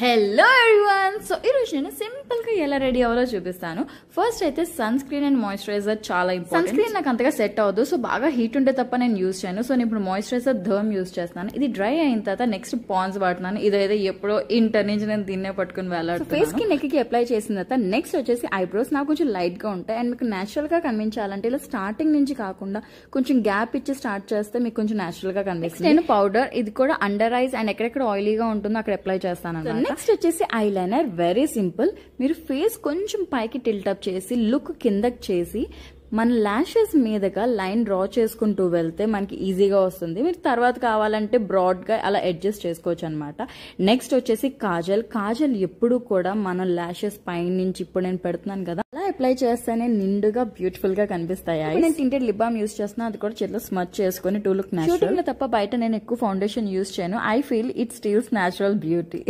Hello everyone. So ఈరోజు నేను simple గా ఎలా రెడీ అవ్వాలో చూపిస్తాను. ఫస్ట్ అయితే సన్ స్క్రీన్ అండ్ మాయిశ్చరైజర్ చాలా ఇంపార్టెంట్. సన్ స్క్రీన్ నాకు అంతగా సెట్ అవ్వదు, సో బాగా హీట్ ఉంటే తప్ప నేను యూజ్ చేయను. సో నేను ఇప్పుడు మాయిశ్చరైజర్ ధర్మ్ యూజ్ చేస్తాను. ఇది డ్రై అయిన తర్వాత నెక్స్ట్ పాండ్స్ వాడుతున్నాను. ఇదైతే ఎప్పుడో ఇంటర్ నుంచి నేను దీన్నే పట్టుకుని వెళ్ళాను. ఫేస్ కి నెక్ కి అప్లై చేసిన తర్వాత నెక్స్ట్ వచ్చేసి ఐబ్రోస్ నాకు కొంచెం లైట్ గా ఉంటాయి అండ్ మీకు నేచురల్ గా కనిపించాలంటే ఇలా స్టార్టింగ్ నుంచి కాకుండా కొంచెం గ్యాప్ ఇచ్చి స్టార్ట్ చేస్తే మీకు కొంచెం నేచురల్ గా కనిపిస్తుంది. నేను పౌడర్ ఇది కూడా అండర్ ఐస్ అండ్ ఎక్కడెక్కడ ఆయిలీగా ఉంటుందో అక్కడ అప్లై చేస్తాను. నెక్స్ట్ వచ్చేసి ఐలైనర్. Very simple. మీరు ఫేస్ కొంచెం పైకి టిల్ట్ అప్ చేసి లుక్ కిందకి చేసి మన లాషెస్ మీదగా లైన్ డ్రా చేసుకుంటూ వెళ్తే మనకి ఈజీగా వస్తుంది. మీరు తర్వాత కావాలంటే బ్రాడ్ గా అలా అడ్జస్ట్ చేసుకోవచ్చు అనమాట. నెక్స్ట్ వచ్చేసి కాజల్. కాజల్ ఎప్పుడు కూడా మన లాషెస్ పైన నుంచి ఇప్పుడు నేను పెడుతున్నాను కదా అలా అప్లై చేస్తేనే నిండుగా బ్యూటిఫుల్ గా కనిపిస్తాయి. నేను tinted lip balm యూస్ చేస్తున్నా, అది కూడా చేతిలో స్మచ్ చేసుకుని టు లుక్ నేచురల్. షూటింగ్ లో తప్ప బయట నేను ఎక్కువ ఫౌండేషన్ యూస్ చేయను. I feel it steals natural beauty.